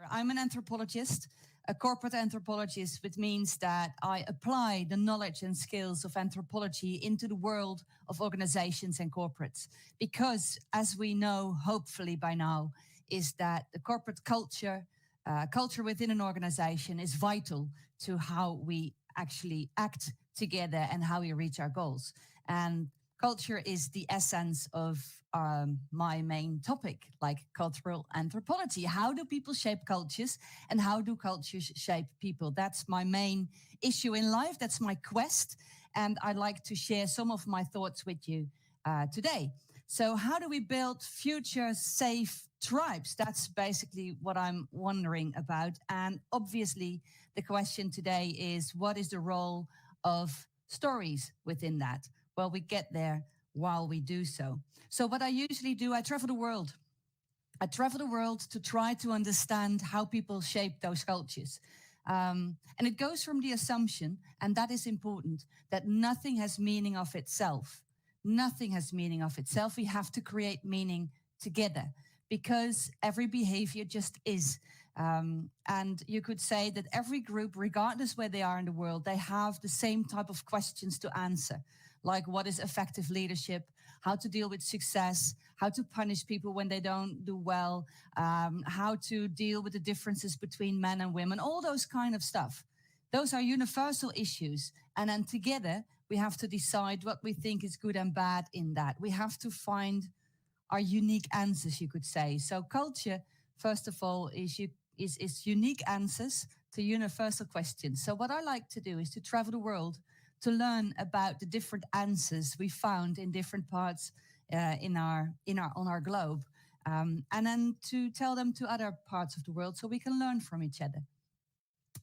I'm an anthropologist, a corporate anthropologist, which means that I apply the knowledge and skills of anthropology into the world of organizations and corporates. Because, as we know, hopefully by now, is that the corporate culture within an organization is vital to how we actually act together and how we reach our goals. And culture is the essence of my main topic, like cultural anthropology. How do people shape cultures and how do cultures shape people? That's my main issue in life. That's my quest. And I'd like to share some of my thoughts with you today. So how do we build future safe tribes? That's basically what I'm wondering about. And obviously, the question today is, what is the role of stories within that? Well, we get there while we do so. So what I usually do, I travel the world. I travel the world to try to understand how people shape those cultures. And it goes from the assumption, and that is important, that nothing has meaning of itself. Nothing has meaning of itself. We have to create meaning together because every behavior just is. And you could say that every group, regardless where they are in the world, they have the same type of questions to answer. Like what is effective leadership, how to deal with success, how to punish people when they don't do well, how to deal with the differences between men and women, all those kind of stuff. Those are universal issues. And then together, we have to decide what we think is good and bad in that. We have to find our unique answers, you could say. So culture, first of all, is unique answers to universal questions. So what I like to do is to travel the world to learn about the different answers we found in different parts on our globe, and then to tell them to other parts of the world so we can learn from each other.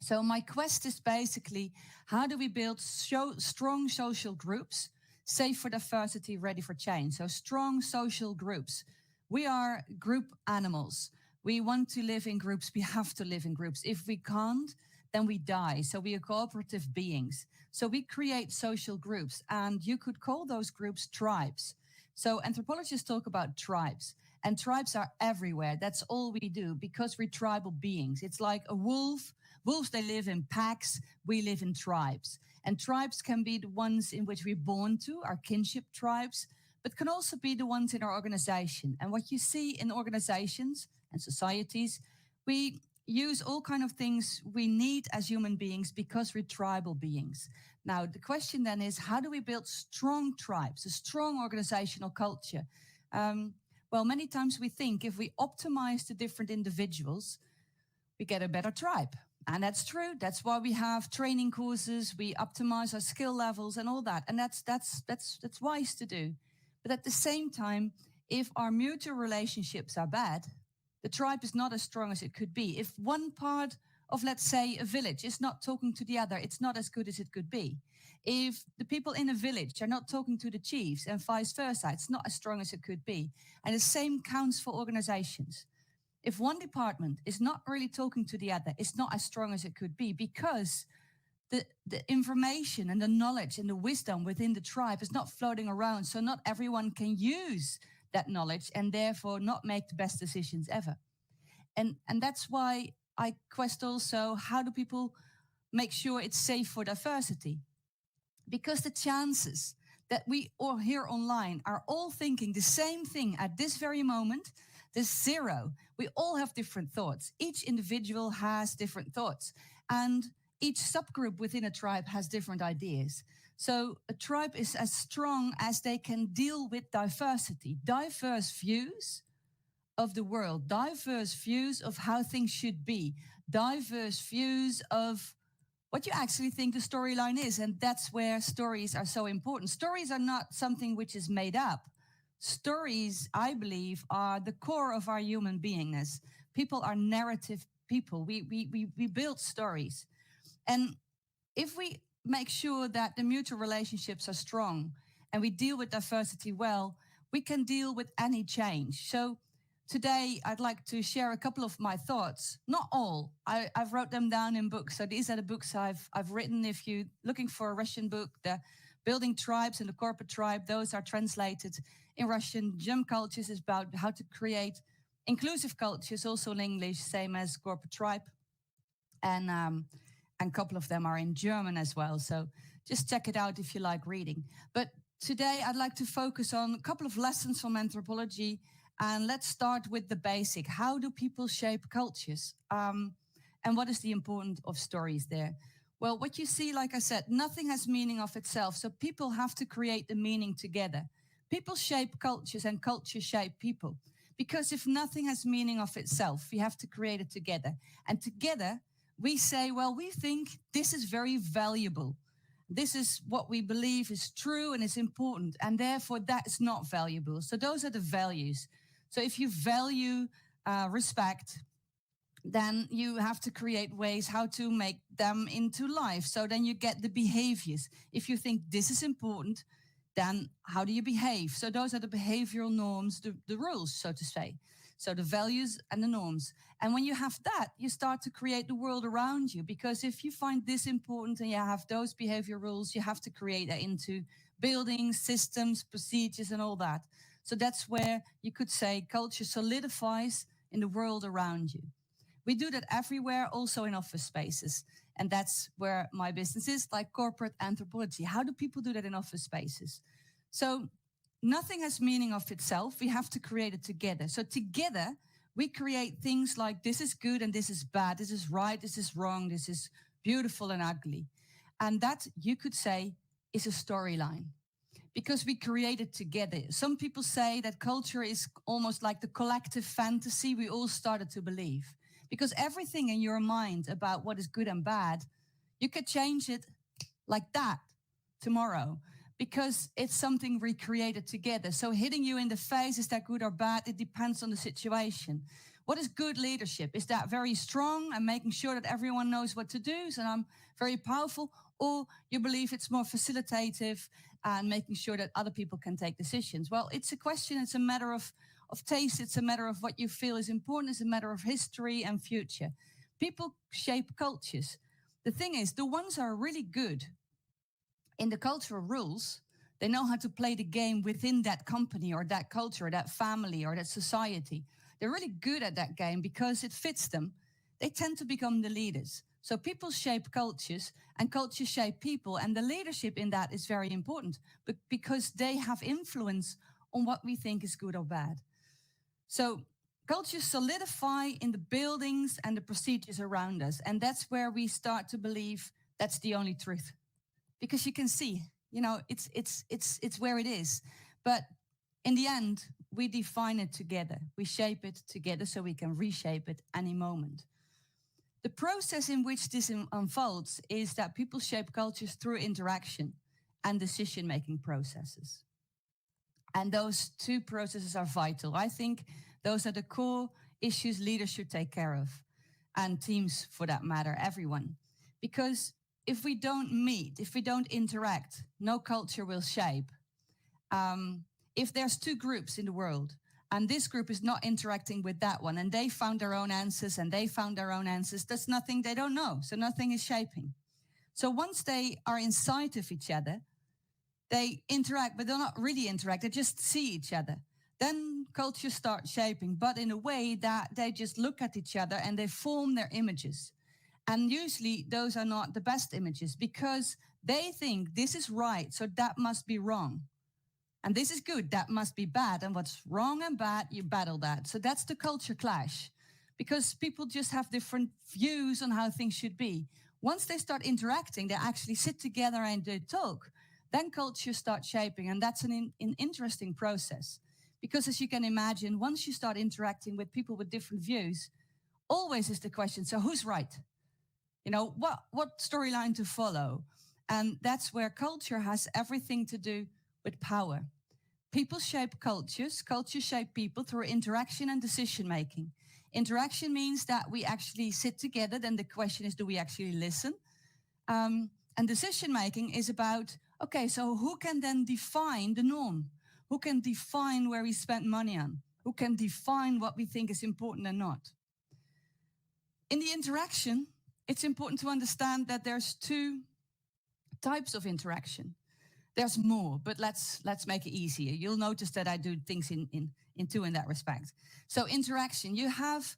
So my quest is basically, how do we build strong social groups, safe for diversity, ready for change? So strong social groups. We are group animals. We want to live in groups. We have to live in groups. If we can't, then we die. So we are cooperative beings. So we create social groups, and you could call those groups tribes. So anthropologists talk about tribes, and tribes are everywhere. That's all we do because we're tribal beings. It's like a wolf. Wolves, they live in packs. We live in tribes. And tribes can be the ones in which we're born to, our kinship tribes, but can also be the ones in our organization. And what you see in organizations and societies, we use all kind of things we need as human beings because we're tribal beings. Now, the question then is, how do we build strong tribes, a strong organizational culture? Well, many times we think if we optimize the different individuals, we get a better tribe. And that's true. That's why we have training courses. We optimize our skill levels and all that. And that's wise to do. But at the same time, if our mutual relationships are bad, the tribe is not as strong as it could be. If one part of, let's say, a village is not talking to the other, it's not as good as it could be. If the people in a village are not talking to the chiefs and vice versa, it's not as strong as it could be. And the same counts for organizations. If one department is not really talking to the other, it's not as strong as it could be because the information and the knowledge and the wisdom within the tribe is not floating around. So not everyone can use that knowledge and therefore not make the best decisions ever. And that's why I quest also, how do people make sure it's safe for diversity? Because the chances that we all here online are all thinking the same thing at this very moment, there's zero. We all have different thoughts. Each individual has different thoughts. And each subgroup within a tribe has different ideas. So a tribe is as strong as they can deal with diversity, diverse views of the world, diverse views of how things should be, diverse views of what you actually think the storyline is. And that's where stories are so important. Stories are not something which is made up. Stories, I believe, are the core of our human beingness. People are narrative people. We build stories. And if we make sure that the mutual relationships are strong and we deal with diversity well, we can deal with any change. So today I'd like to share a couple of my thoughts. Not all. I've wrote them down in books. So these are the books I've written. If you're looking for a Russian book, the Building Tribes and the Corporate Tribe, those are translated in Russian. Gem Cultures is about how to create inclusive cultures, also in English, same as Corporate Tribe. And a couple of them are in German as well. So just check it out if you like reading. But today I'd like to focus on a couple of lessons from anthropology. And let's start with the basic. How do people shape cultures? And what is the importance of stories there? Well, what you see, like I said, nothing has meaning of itself. So people have to create the meaning together. People shape cultures and cultures shape people. Because if nothing has meaning of itself, we have to create it together. And together, we say, well, we think this is very valuable. This is what we believe is true and is important. And therefore, that is not valuable. So those are the values. So if you value respect, then you have to create ways how to make them into life. So then you get the behaviors. If you think this is important, then how do you behave? So those are the behavioral norms, the rules, so to say. So the values and the norms. And when you have that, you start to create the world around you. Because if you find this important and you have those behavior rules, you have to create that into buildings, systems, procedures, and all that. So that's where you could say culture solidifies in the world around you. We do that everywhere, also in office spaces. And that's where my business is, like corporate anthropology. How do people do that in office spaces? So nothing has meaning of itself. We have to create it together. So together, we create things like this is good and this is bad. This is right, this is wrong, this is beautiful and ugly. And that, you could say, is a storyline. Because we create it together. Some people say that culture is almost like the collective fantasy we all started to believe. Because everything in your mind about what is good and bad, you could change it like that tomorrow. Because it's something we created together. So hitting you in the face, is that good or bad? It depends on the situation. What is good leadership? Is that very strong and making sure that everyone knows what to do, so I'm very powerful? Or you believe it's more facilitative and making sure that other people can take decisions? Well, it's a question, it's a matter of taste, it's a matter of what you feel is important, it's a matter of history and future. People shape cultures. The thing is, the ones who are really good in the cultural rules, they know how to play the game within that company or that culture or that family or that society. They're really good at that game because it fits them. They tend to become the leaders. So people shape cultures and cultures shape people. And the leadership in that is very important because they have influence on what we think is good or bad. So cultures solidify in the buildings and the procedures around us. And that's where we start to believe that's the only truth. Because you can see, it's where it is. But in the end, we define it together. We shape it together so we can reshape it any moment. The process in which this unfolds is that people shape cultures through interaction and decision-making processes. And those two processes are vital. I think those are the core issues leaders should take care of, and teams for that matter, everyone. Because if we don't meet, if we don't interact, no culture will shape. If there's two groups in the world, and this group is not interacting with that one, and they found their own answers, and they found their own answers, that's nothing, they don't know, so nothing is shaping. So once they are inside of each other, they interact, but they're not really interact, they just see each other. Then cultures start shaping, but in a way that they just look at each other and they form their images. And usually those are not the best images because they think this is right, so that must be wrong. And this is good, that must be bad. And what's wrong and bad, you battle that. So that's the culture clash because people just have different views on how things should be. Once they start interacting, they actually sit together and they talk. Then cultures start shaping, and that's an interesting process. Because as you can imagine, once you start interacting with people with different views, always is the question, so who's right? What storyline to follow? And that's where culture has everything to do with power. People shape cultures shape people through interaction and decision making. Interaction means that we actually sit together, then the question is, do we actually listen? And decision making is about, okay, so who can then define the norm? Who can define where we spend money on? who can define what we think is important and not. In the interaction, it's important to understand that there's two types of interaction. There's more, but let's make it easier. You'll notice that I do things in two in that respect. So interaction, you have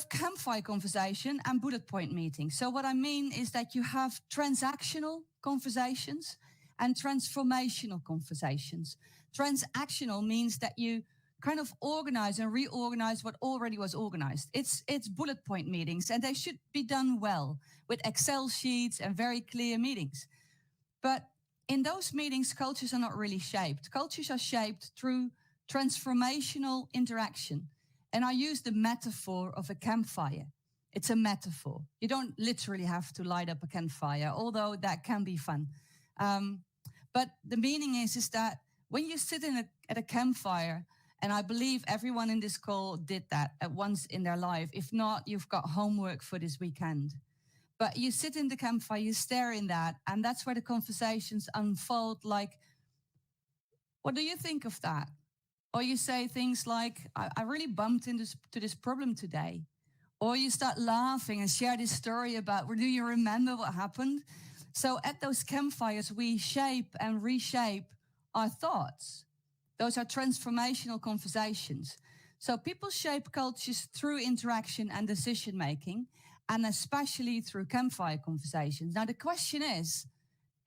campfire conversation and bullet point meetings. So what I mean is that you have transactional conversations and transformational conversations. Transactional means that you kind of organize and reorganize what already was organized. It's bullet point meetings, and they should be done well with Excel sheets and very clear meetings. But in those meetings, cultures are not really shaped. Cultures are shaped through transformational interaction. And I use the metaphor of a campfire. It's a metaphor. You don't literally have to light up a campfire, although that can be fun. But the meaning is that when you sit at a campfire, and I believe everyone in this call did that at once in their life. If not, you've got homework for this weekend. But you sit in the campfire, you stare in that, and that's where the conversations unfold like, what do you think of that? Or you say things like, I really bumped into this problem today. Or you start laughing and share this story about, well, do you remember what happened? So at those campfires, we shape and reshape our thoughts. Those are transformational conversations. So people shape cultures through interaction and decision making, and especially through campfire conversations. Now, the question is,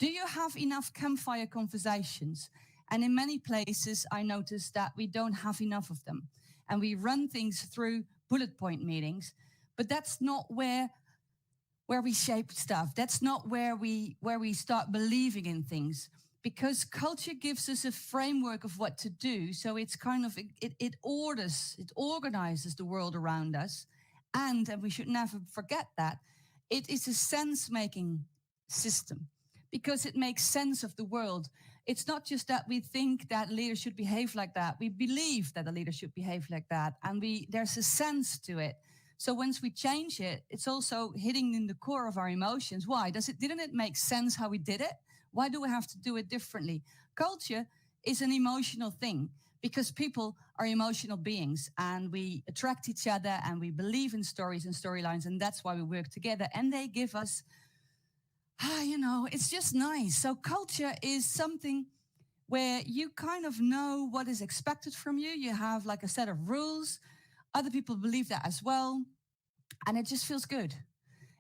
do you have enough campfire conversations? And in many places, I notice that we don't have enough of them. And we run things through bullet point meetings, but that's not where we shape stuff. That's not where we start believing in things. Because culture gives us a framework of what to do. So it's kind of, it organizes the world around us. And we should never forget that, it is a sense-making system. Because it makes sense of the world. It's not just that we think that leaders should behave like that. We believe that a leader should behave like that. And there's a sense to it. So once we change it, it's also hitting in the core of our emotions. Why? Didn't it make sense how we did it? Why do we have to do it differently? Culture is an emotional thing because people are emotional beings and we attract each other and we believe in stories and storylines, and that's why we work together. And they give us, it's just nice. So culture is something where you kind of know what is expected from you. You have like a set of rules. Other people believe that as well. And it just feels good.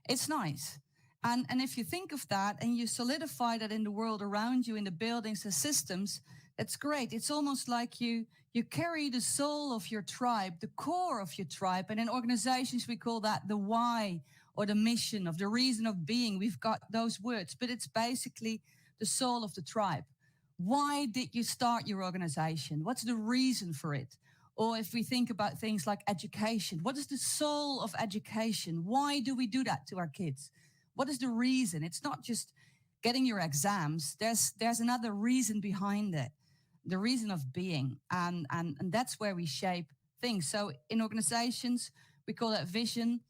It's nice. And if you think of that and you solidify that in the world around you, in the buildings and systems, that's great. It's almost like you carry the soul of your tribe, the core of your tribe. And in organizations, we call that the why or the mission of the reason of being. We've got those words, but it's basically the soul of the tribe. Why did you start your organization? What's the reason for it? Or if we think about things like education, what is the soul of education? Why do we do that to our kids? What is the reason? It's not just getting your exams. There's another reason behind it, the reason of being. And that's where we shape things. So in organizations, we call that vision.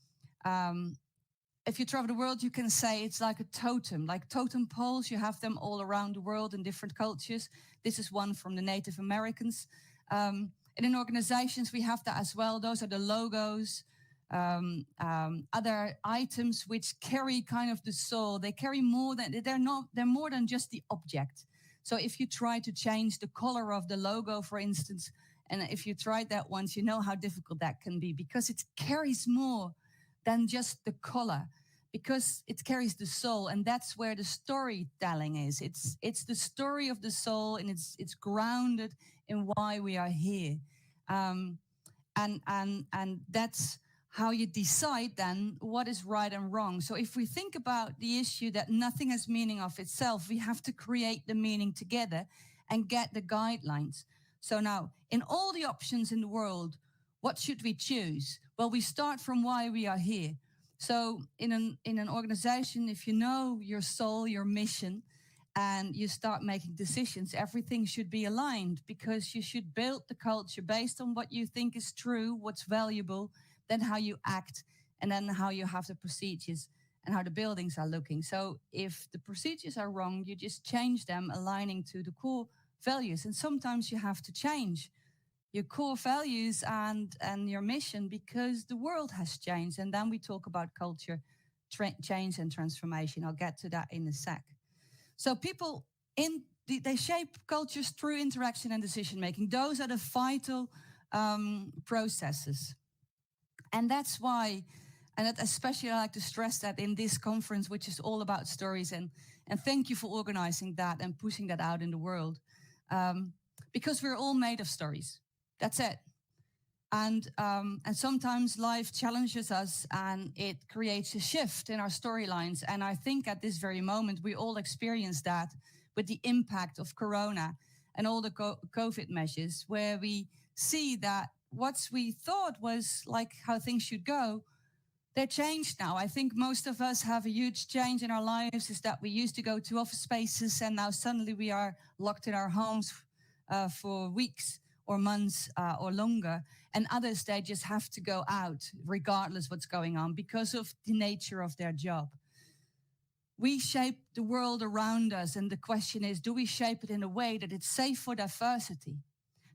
If you travel the world, you can say it's like a totem, like totem poles. You have them all around the world in different cultures. This is one from the Native Americans. And in organizations, we have that as well. Those are the logos. Other items which carry kind of the soul. They carry more than, they're more than just the object. So if you try to change the color of the logo, for instance, and if you tried that once, you know how difficult that can be because it carries more than just the color, because it carries the soul, and that's where the storytelling is. It's the story of the soul, and it's grounded in why we are here, and that's how you decide then what is right and wrong. So if we think about the issue that nothing has meaning of itself, we have to create the meaning together and get the guidelines. So now, in all the options in the world, what should we choose? Well, we start from why we are here. So in an organization, if you know your soul, your mission, and you start making decisions, everything should be aligned because you should build the culture based on what you think is true, what's valuable, then how you act, and then how you have the procedures and how the buildings are looking. So if the procedures are wrong, you just change them, aligning to the core values. And sometimes you have to change your core values and your mission, because the world has changed. And then we talk about culture change and transformation. I'll get to that in a sec. So people they shape cultures through interaction and decision making. Those are the vital processes. And that's why, and that especially I like to stress that in this conference, which is all about stories. And thank you for organizing that and pushing that out in the world. Because we're all made of stories. That's it. And sometimes life challenges us and it creates a shift in our storylines. And I think at this very moment, we all experience that with the impact of Corona and all the COVID measures, where we see that what we thought was like how things should go, they're changed now. I think most of us have a huge change in our lives, is that we used to go to office spaces and now suddenly we are locked in our homes for weeks or months or longer. And others, they just have to go out regardless what's going on because of the nature of their job. We shape the world around us, and the question is, do we shape it in a way that it's safe for diversity?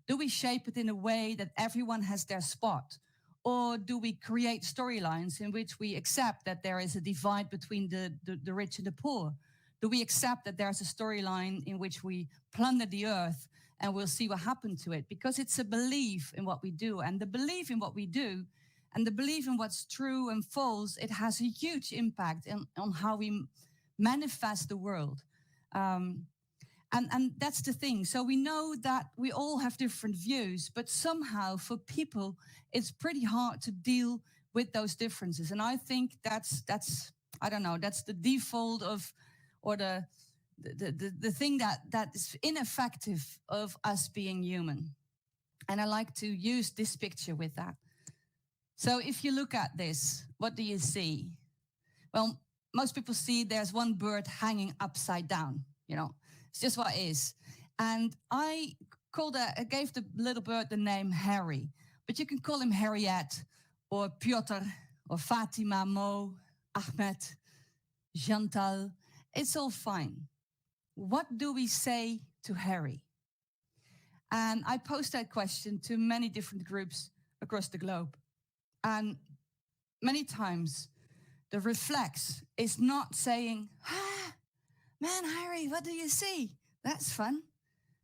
Do we shape it in a way that everyone has their spot? Or do we create storylines in which we accept that there is a divide between the rich and the poor? Do we accept that there's a storyline in which we plunder the earth and we'll see what happened to it? Because it's a belief in what we do. And the belief in what we do and the belief in what's true and false, it has a huge impact on how we manifest the world. And that's the thing. So we know that we all have different views, but somehow for people, it's pretty hard to deal with those differences. And I think that's I don't know, that's the default of, or the thing that is ineffective of us being human. And I like to use this picture with that. So if you look at this, what do you see? Well, most people see there's one bird hanging upside down, you know. It's just what it is. And I gave the little bird the name Harry, but you can call him Harriet or Piotr or Fatima, Mo, Ahmed, Chantal. It's all fine. What do we say to Harry? And I posed that question to many different groups across the globe. And many times the reflex is not saying, man, Harry, what do you see? That's fun.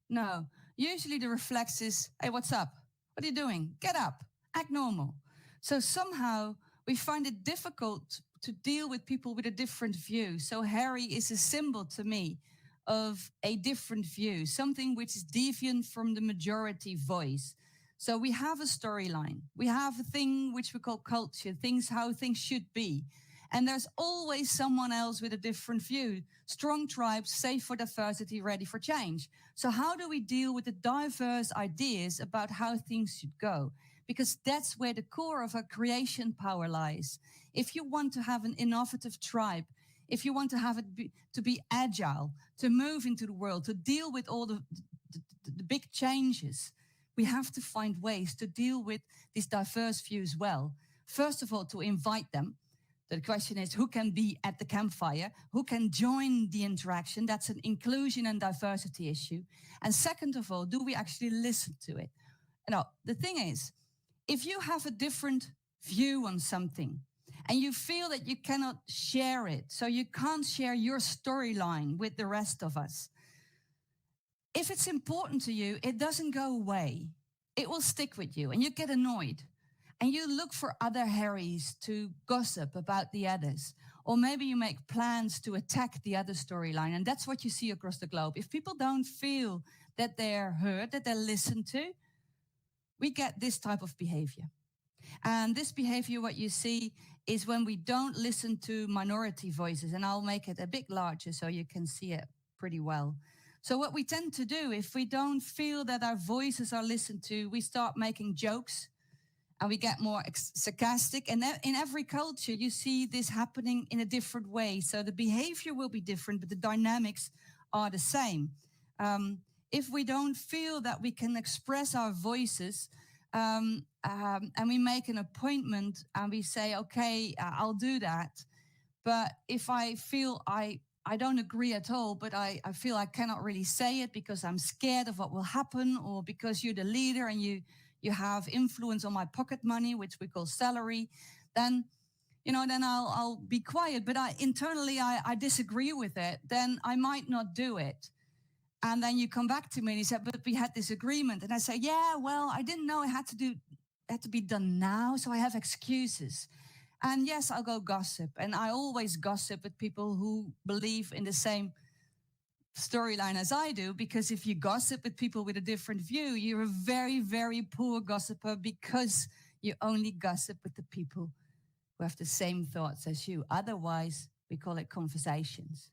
No, usually the reflex is, hey, what's up? What are you doing? Get up, act normal. So somehow we find it difficult to deal with people with a different view. So Harry is a symbol to me of a different view, something which is deviant from the majority voice. So we have a storyline. We have a thing which we call culture, how things should be. And there's always someone else with a different view. Strong tribes, safe for diversity, ready for change. So how do we deal with the diverse ideas about how things should go? Because that's where the core of our creation power lies. If you want to have an innovative tribe, if you want to have it to be agile, to move into the world, to deal with all the big changes, we have to find ways to deal with these diverse views well. First of all, to invite them. The question is, who can be at the campfire? Who can join the interaction? That's an inclusion and diversity issue. And second of all, do we actually listen to it? Now, the thing is, if you have a different view on something and you feel that you cannot share it, so you can't share your storyline with the rest of us, if it's important to you, it doesn't go away. It will stick with you and you get annoyed. And you look for other Harrys to gossip about the others. Or maybe you make plans to attack the other storyline. And that's what you see across the globe. If people don't feel that they're heard, that they're listened to, we get this type of behavior. And this behavior, what you see, is when we don't listen to minority voices. And I'll make it a bit larger so you can see it pretty well. So what we tend to do, if we don't feel that our voices are listened to, we start making jokes. And we get more sarcastic. And in every culture, you see this happening in a different way. So the behavior will be different, but the dynamics are the same. If we don't feel that we can express our voices, and we make an appointment and we say, okay, I'll do that. But if I feel I don't agree at all, but I feel I cannot really say it because I'm scared of what will happen, or because you're the leader and you you have influence on my pocket money, which we call salary, then then I'll be quiet. But I disagree with it. Then I might not do it. And then you come back to me and you said, but we had this agreement. And I say, yeah, well, I didn't know it had to be done now. So I have excuses. And yes, I'll go gossip. And I always gossip with people who believe in the same storyline as I do, because if you gossip with people with a different view, you're a very, very poor gossiper, because you only gossip with the people who have the same thoughts as you. Otherwise, we call it conversations.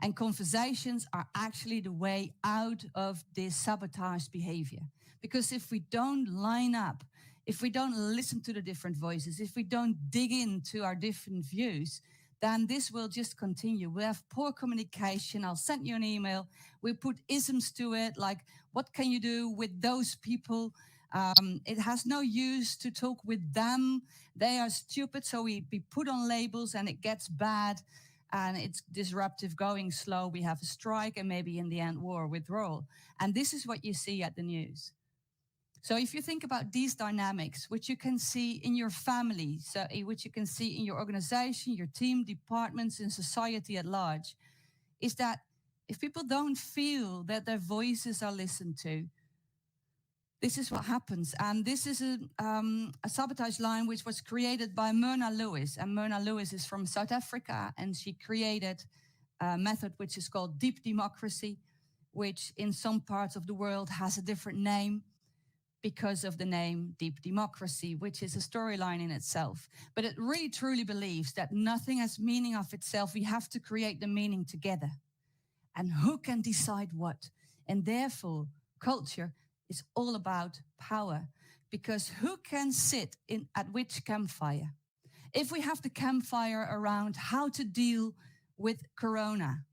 And conversations are actually the way out of this sabotage behavior. Because if we don't line up, if we don't listen to the different voices, if we don't dig into our different views, then this will just continue. We have poor communication. I'll send you an email. We put isms to it, like, what can you do with those people? It has no use to talk with them. They are stupid. So we put on labels and it gets bad and it's disruptive, going slow. We have a strike and maybe in the end, war, withdrawal. And this is what you see at the news. So if you think about these dynamics, which you can see in your family, so which you can see in your organization, your team, departments, in society at large, is that if people don't feel that their voices are listened to, this is what happens. And this is a sabotage line which was created by Myrna Lewis. And Myrna Lewis is from South Africa, and she created a method which is called deep democracy, which in some parts of the world has a different name, because of the name Deep Democracy, which is a storyline in itself. But it really truly believes that nothing has meaning of itself. We have to create the meaning together. And who can decide what? And therefore, culture is all about power. Because who can sit at which campfire? If we have the campfire around how to deal with Corona,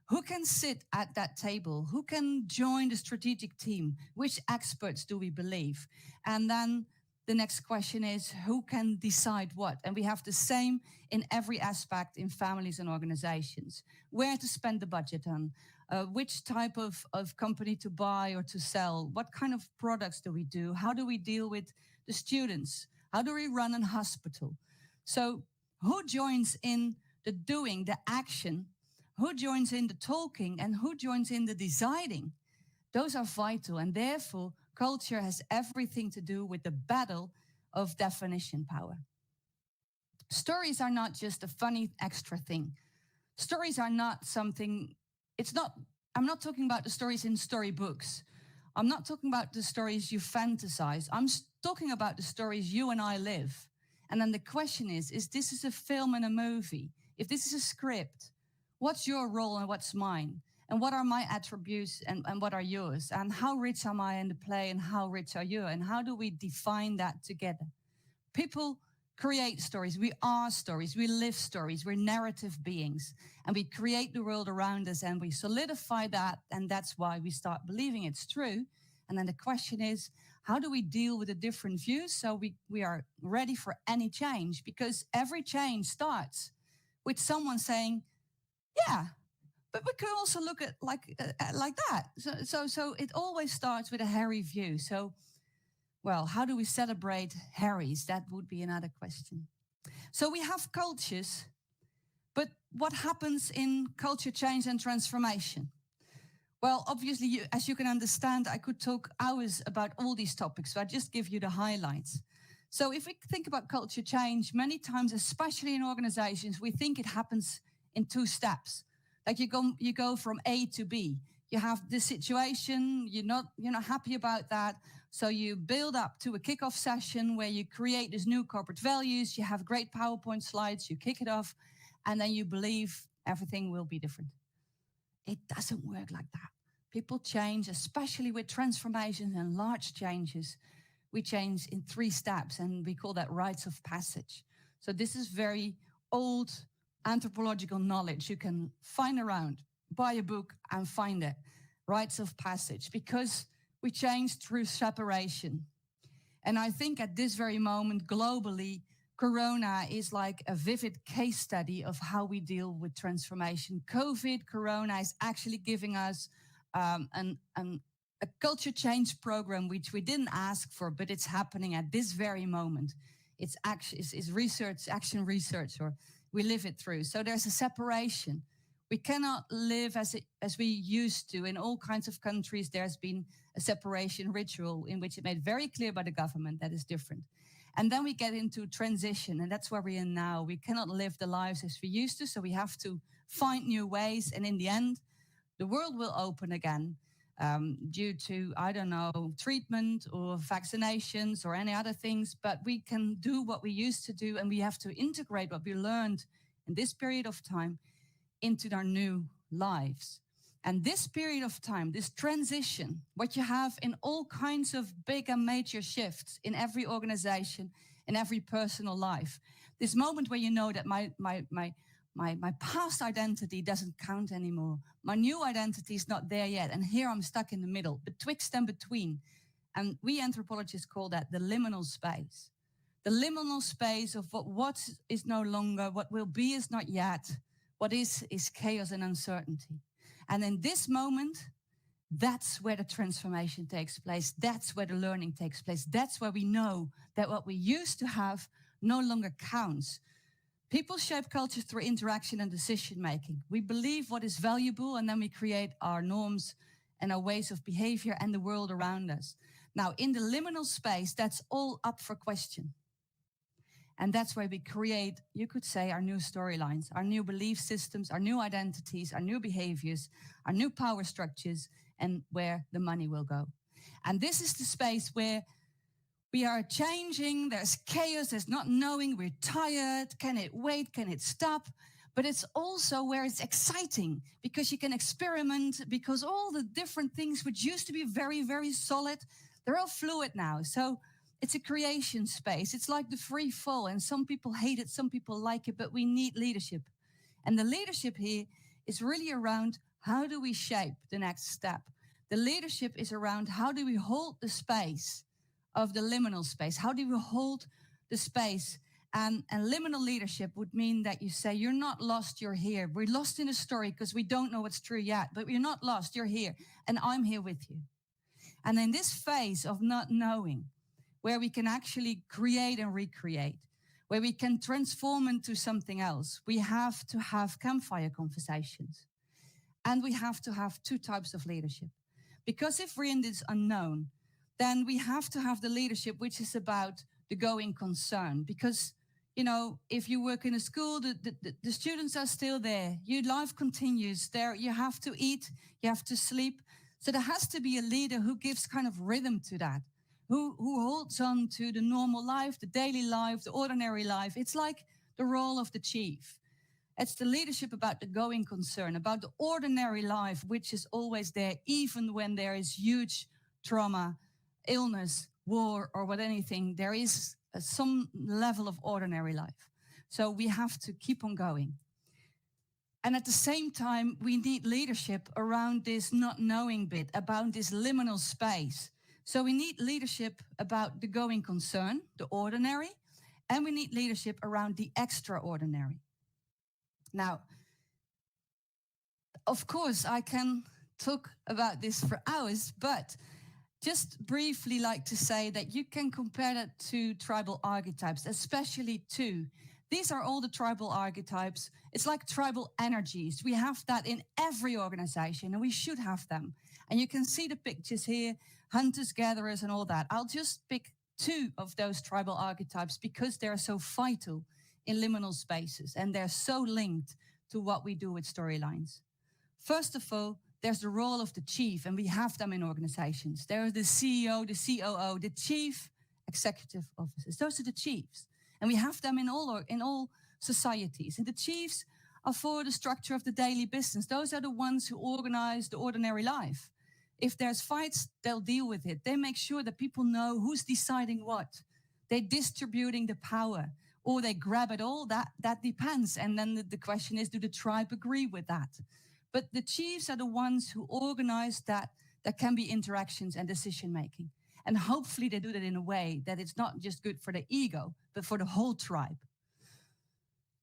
who can sit at that table? Who can join the strategic team? Which experts do we believe? And then the next question is, who can decide what? And we have the same in every aspect in families and organizations. Where to spend the budget on? Which type of company to buy or to sell? What kind of products do we do? How do we deal with the students? How do we run a hospital? So who joins in the doing, the action? Who joins in the talking and who joins in the deciding? Those are vital, and therefore culture has everything to do with the battle of definition power. Stories are not just a funny extra thing. Stories are not something, I'm not talking about the stories in storybooks. I'm not talking about the stories you fantasize. I'm talking about the stories you and I live. And then the question is this a film and a movie? If this is a script, what's your role and what's mine? And what are my attributes and what are yours? And how rich am I in the play and how rich are you? And how do we define that together? People create stories. We are stories. We live stories. We're narrative beings. And we create the world around us and we solidify that. And that's why we start believing it's true. And then the question is, how do we deal with the different views so we are ready for any change? Because every change starts with someone saying, yeah, but we could also look at like that. So it always starts with a hairy view. So, well, how do we celebrate Harrys? That would be another question. So we have cultures, but what happens in culture change and transformation? Well, obviously, as you can understand, I could talk hours about all these topics, so I just give you the highlights. So if we think about culture change, many times, especially in organizations, we think it happens in two steps. Like you go from A to B. You have the situation, you're not happy about that. So you build up to a kickoff session where you create these new corporate values, you have great PowerPoint slides, you kick it off, and then you believe everything will be different. It doesn't work like that. People change, especially with transformations and large changes. We change in 3 steps, and we call that rites of passage. So this is very old anthropological knowledge. You can find around, buy a book and find it. Rites of passage, because we change through separation. And I think at this very moment, globally, Corona is like a vivid case study of how we deal with transformation. COVID, Corona is actually giving us an a culture change program which we didn't ask for, but it's happening at this very moment. It's action, it's research, action research, or we live it through. So there's a separation. We cannot live as we used to. In all kinds of countries, there's been a separation ritual in which it made very clear by the government that is different. And then we get into transition, and that's where we're in now. We cannot live the lives as we used to, so we have to find new ways. And in the end, the world will open again due to, I don't know, treatment or vaccinations or any other things. But we can do what we used to do, and we have to integrate what we learned in this period of time into our new lives. And this period of time, this transition, what you have in all kinds of big and major shifts in every organization, in every personal life, this moment where you know that my past identity doesn't count anymore. My new identity is not there yet. And here I'm stuck in the middle, betwixt and between. And we anthropologists call that the liminal space. The liminal space of what is no longer, what will be is not yet, what is chaos and uncertainty. And in this moment, that's where the transformation takes place. That's where the learning takes place. That's where we know that what we used to have no longer counts. People shape culture through interaction and decision making. We believe what is valuable, and then we create our norms and our ways of behavior and the world around us. Now, in the liminal space, that's all up for question. And that's where we create, you could say, our new storylines, our new belief systems, our new identities, our new behaviors, our new power structures, and where the money will go. And this is the space where we are changing, there's chaos, there's not knowing, we're tired, can it wait, can it stop? But it's also where it's exciting because you can experiment, because all the different things which used to be very, very solid, they're all fluid now. So it's a creation space. It's like the free fall, and some people hate it, some people like it, but we need leadership. And the leadership here is really around how do we shape the next step? The leadership is around how do we hold the space of the liminal space? How do we hold the space? And liminal leadership would mean that you say, you're not lost, you're here. We're lost in a story because we don't know what's true yet, but you're not lost, you're here, and I'm here with you. And in this phase of not knowing, where we can actually create and recreate, where we can transform into something else, we have to have campfire conversations. And we have to have two types of leadership. Because if we're in this unknown, then we have to have the leadership which is about the going concern. Because, you know, if you work in a school, the students are still there. Your life continues there. You have to eat, you have to sleep. So there has to be a leader who gives kind of rhythm to that, who holds on to the normal life, the daily life, the ordinary life. It's like the role of the chief. It's the leadership about the going concern, about the ordinary life, which is always there, even when there is huge trauma, illness, war, or what anything. There is some level of ordinary life. So we have to keep on going. And at the same time, we need leadership around this not knowing bit, about this liminal space. So we need leadership about the going concern, the ordinary, and we need leadership around the extraordinary. Now, of course, I can talk about this for hours, but just briefly like to say that you can compare that to tribal archetypes, especially two. These are all the tribal archetypes. It's like tribal energies. We have that in every organization, and we should have them. And you can see the pictures here, hunters, gatherers, and all that. I'll just pick two of those tribal archetypes because they're so vital in liminal spaces, and they're so linked to what we do with storylines. First of all, there's the role of the chief, and we have them in organizations. There's the CEO, the COO, the chief executive officers. Those are the chiefs. And we have them in all societies. And the chiefs are for the structure of the daily business. Those are the ones who organize the ordinary life. If there's fights, they'll deal with it. They make sure that people know who's deciding what. They're distributing the power, or they grab it all. That depends. And then the question is, do the tribe agree with that? But the chiefs are the ones who organize that. There can be interactions and decision making. And hopefully they do that in a way that it's not just good for the ego, but for the whole tribe.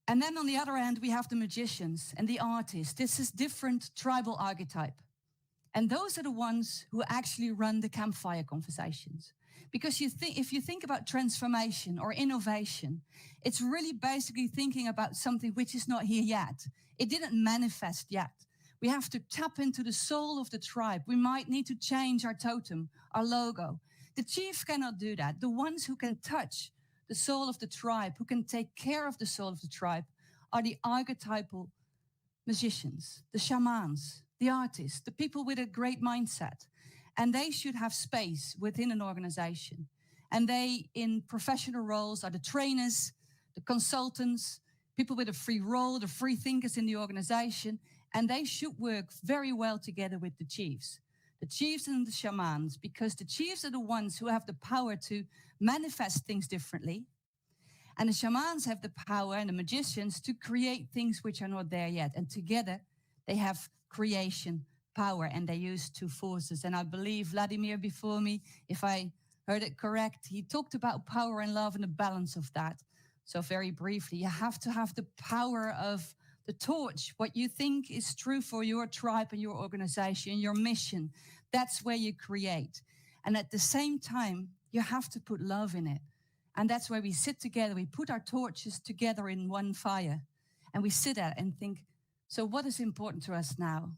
And then on the other hand, we have the magicians and the artists. This is different tribal archetype. And those are the ones who actually run the campfire conversations. Because if you think about transformation or innovation, it's really basically thinking about something which is not here yet. It didn't manifest yet. We have to tap into the soul of the tribe. We might need to change our totem, our logo. The chief cannot do that. The ones who can touch the soul of the tribe, who can take care of the soul of the tribe, are the archetypal musicians, the shamans, the artists, the people with a great mindset. And they should have space within an organization. And they, in professional roles, are the trainers, the consultants, people with a free role, the free thinkers in the organization. And they should work very well together with the chiefs and the shamans, because the chiefs are the ones who have the power to manifest things differently. And the shamans have the power, and the magicians, to create things which are not there yet. And together they have creation power, and they use two forces. And I believe Vladimir before me, if I heard it correct, he talked about power and love and the balance of that. So very briefly, you have to have the power of the torch, what you think is true for your tribe and your organization, your mission. That's where you create. And at the same time, you have to put love in it. And that's where we sit together. We put our torches together in one fire. And we sit there and think, so what is important to us now?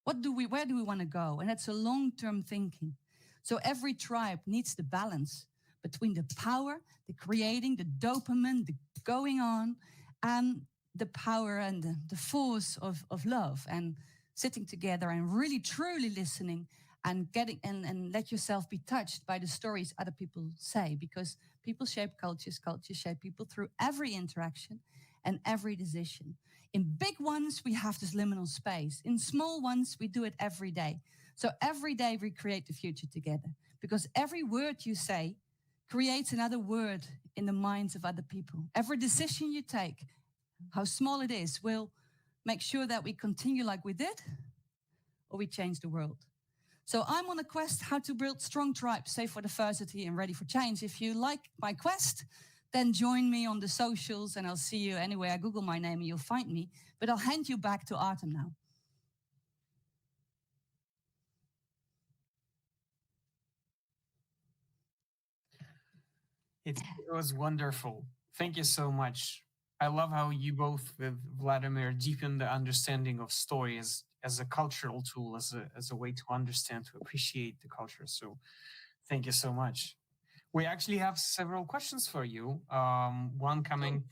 Where do we want to go? And that's a long-term thinking. So every tribe needs the balance between the power, the creating, the dopamine, the going on, and the power and the force of love, and sitting together and really truly listening and getting and let yourself be touched by the stories other people say, because people shape cultures, cultures shape people through every interaction and every decision. In big ones, we have this liminal space. In small ones, we do it every day. So every day we create the future together, because every word you say creates another word in the minds of other people. Every decision you take, how small it is, will make sure that we continue like we did, or we change the world. So I'm on a quest how to build strong tribes, safe for diversity and ready for change. If you like my quest, then join me on the socials, and I'll see you anywhere. Google my name and you'll find me. But I'll hand you back to Artem now. It was wonderful. Thank you so much. I love how you both with Vladimir deepen the understanding of story as a cultural tool, as a way to understand, to appreciate the culture. So thank you so much. We actually have several questions for you. One coming,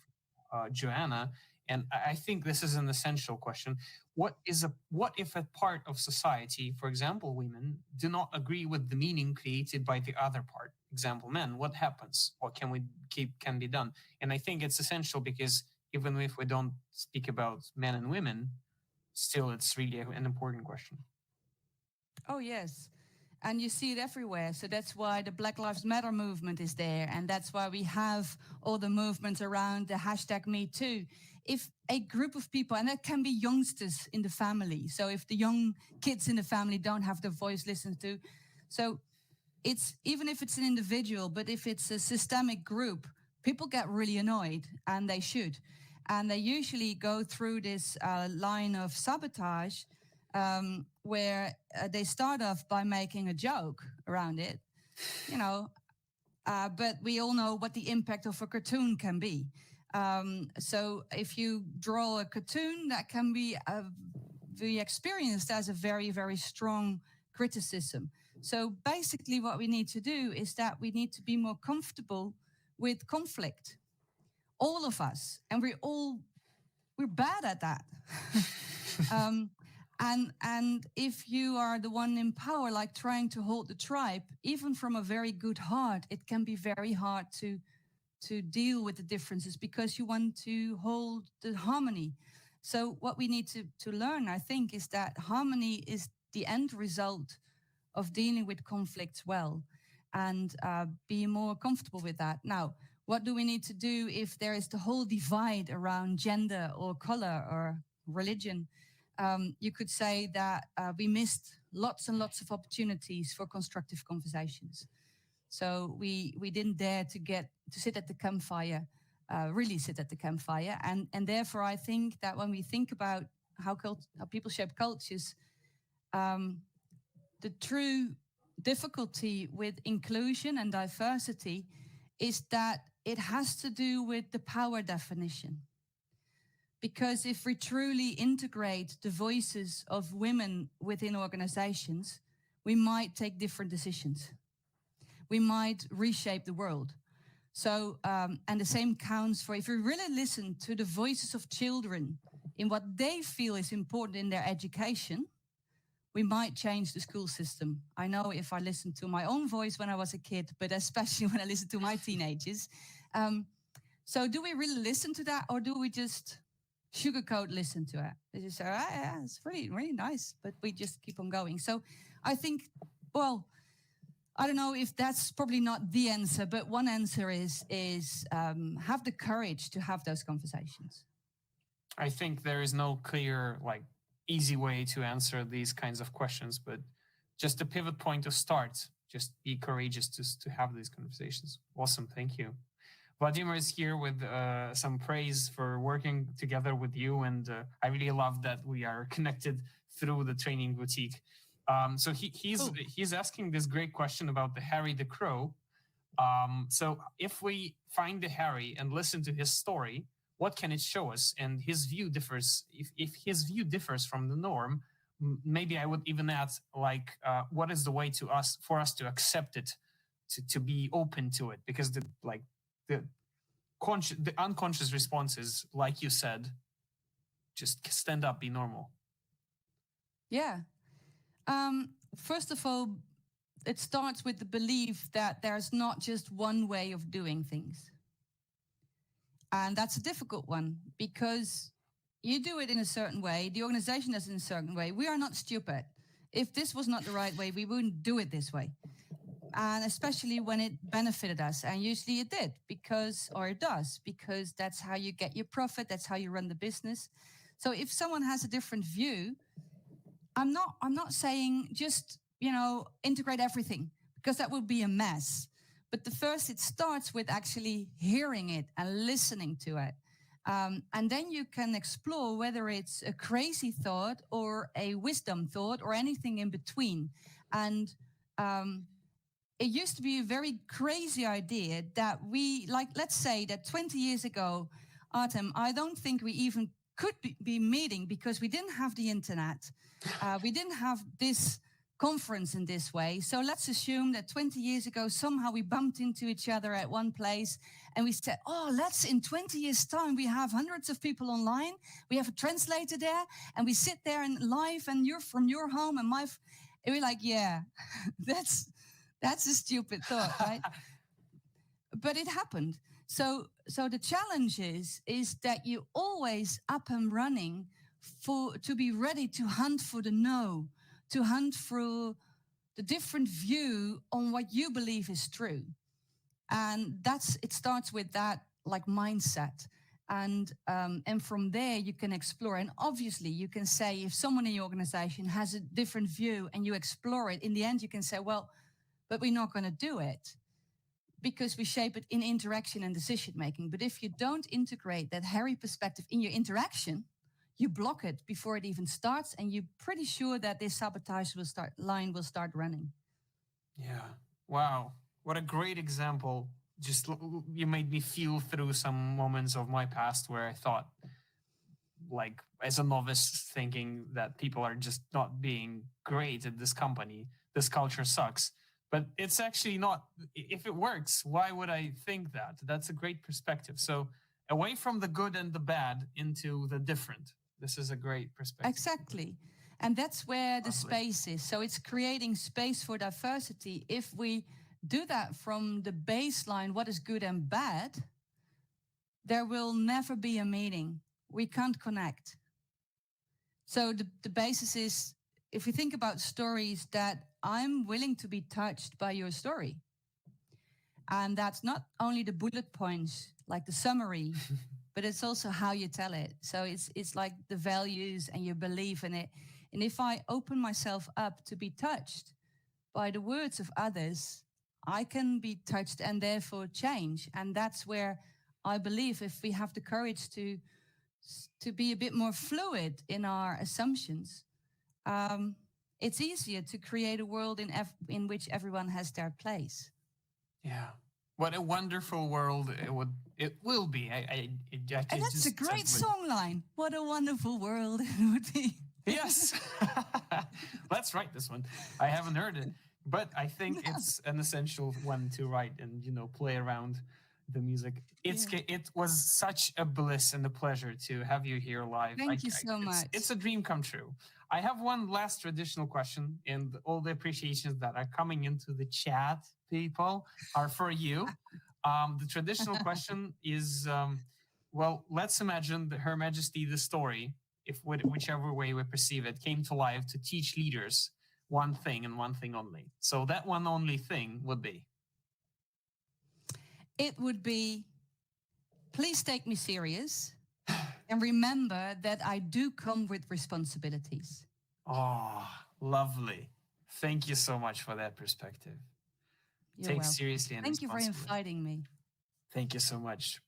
Joanna, and I think this is an essential question. What if a part of society, for example, women, do not agree with the meaning created by the other part? Example, men. What happens? What can be done? And I think it's essential, because even if we don't speak about men and women, still it's really an important question. Oh, yes. And you see it everywhere. So that's why the Black Lives Matter movement is there. And that's why we have all the movements around the hashtag Me Too. If a group of people, and that can be youngsters in the family. So if the young kids in the family don't have their voice listened to. So it's, even if it's an individual, but if it's a systemic group, people get really annoyed, and they should. And they usually go through this line of sabotage, where they start off by making a joke around it, you know, but we all know what the impact of a cartoon can be. So if you draw a cartoon, that can be experienced as a very, very strong criticism. So basically what we need to do is that we need to be more comfortable with conflict, all of us, and we're bad at that. um, and if you are the one in power, like trying to hold the tribe, even from a very good heart, it can be very hard to deal with the differences, because you want to hold the harmony. So what we need to learn, I think, is that harmony is the end result of dealing with conflicts well, and be more comfortable with that. Now, what do we need to do if there is the whole divide around gender or color or religion? You could say that we missed lots and lots of opportunities for constructive conversations. So we didn't dare to sit at the campfire, really sit at the campfire. And therefore, I think that when we think about how people shape cultures, the true difficulty with inclusion and diversity is that it has to do with the power definition. Because if we truly integrate the voices of women within organizations, we might take different decisions. We might reshape the world. So, and the same counts for if we really listen to the voices of children in what they feel is important in their education, we might change the school system. I know if I listened to my own voice when I was a kid, but especially when I listen to my teenagers. So do we really listen to that, or do we just sugarcoat listen to it? They just say, yeah, it's really, really nice, but we just keep on going. So I think, well, I don't know if that's probably not the answer, but one answer is have the courage to have those conversations. I think there is no clear, like, easy way to answer these kinds of questions, but just a pivot point to start. Just be courageous to have these conversations. Awesome, thank you. Vladimir is here with some praise for working together with you, and I really love that we are connected through the training boutique. So he's asking this great question about the Harry the Crow. So if we find the Harry and listen to his story, what can it show us? And his view differs. If his view differs from the norm, maybe I would even add, like, what is the way for us to accept it, to be open to it? Because the unconscious response is, like you said, just stand up, be normal. Yeah. First of all, it starts with the belief that there's not just one way of doing things. And that's a difficult one because you do it in a certain way, the organization does it in a certain way. We are not stupid. If this was not the right way, we wouldn't do it this way. And especially when it benefited us. And usually it did, because that's how you get your profit, that's how you run the business. So if someone has a different view, I'm not saying just, integrate everything, because that would be a mess. But it starts with actually hearing it and listening to it. And then you can explore whether it's a crazy thought or a wisdom thought or anything in between. And it used to be a very crazy idea that let's say that 20 years ago, Artem, I don't think we even could be meeting because we didn't have the internet. We didn't have this conference in this way. So let's assume that 20 years ago, somehow we bumped into each other at one place and we said, in 20 years' time, we have hundreds of people online. We have a translator there and we sit there and live and you're from your home and and we're like, yeah, that's a stupid thought, right? But it happened. So the challenge is that you always up and running to be ready to hunt for the no, to hunt through the different view on what you believe is true. And it starts with that mindset. And from there you can explore. And obviously you can say, if someone in your organization has a different view and you explore it, in the end you can say, well, but we're not going to do it because we shape it in interaction and decision making. But if you don't integrate that Harry perspective in your interaction, you block it before it even starts, and you're pretty sure that this sabotage line will start running. Yeah. Wow. What a great example. Just you made me feel through some moments of my past where I thought, like, as a novice, thinking that people are just not being great at this company. This culture sucks. But it's actually not. If it works, why would I think that? That's a great perspective. So away from the good and the bad into the different. This is a great perspective. Exactly. And that's where the space is. So it's creating space for diversity. If we do that from the baseline, what is good and bad, there will never be a meeting. We can't connect. So the basis is, if we think about stories, that I'm willing to be touched by your story. And that's not only the bullet points, like the summary, but it's also how you tell it. So it's like the values and your belief in it. And if I open myself up to be touched by the words of others, I can be touched and therefore change. And that's where I believe, if we have the courage to be a bit more fluid in our assumptions, it's easier to create a world in which everyone has their place. Yeah. What a wonderful world it will be. And that's a just said great song line. What a wonderful world it would be. Yes. Let's write this one. I haven't heard it, but I think it's an essential one to write and play around the music. It was such a bliss and a pleasure to have you here live. Thank you so much. It's a dream come true. I have one last traditional question, and all the appreciations that are coming into the chat, people, are for you. The traditional question is, well, let's imagine that Her Majesty the story, if whichever way we perceive it, came to life to teach leaders one thing and one thing only. So that one only thing would be? It would be, please take me serious and remember that I do come with responsibilities. Oh, lovely. Thank you so much for that perspective. You're welcome. Seriously and thank you for inviting me. Thank you so much.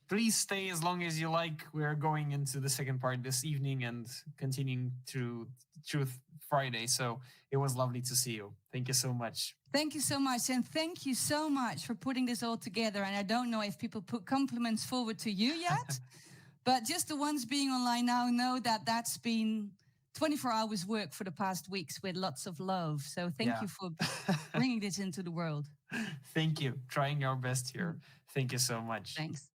Please stay as long as you like. We're going into the second part this evening and continuing through Truth Friday. So it was lovely to see you. Thank you so much. Thank you so much. And thank you so much for putting this all together. And I don't know if people put compliments forward to you yet, but just the ones being online now know that that's been 24 hours work for the past weeks with lots of love. So thank you for bringing this into the world. Thank you. Trying our best here. Thank you so much. Thanks.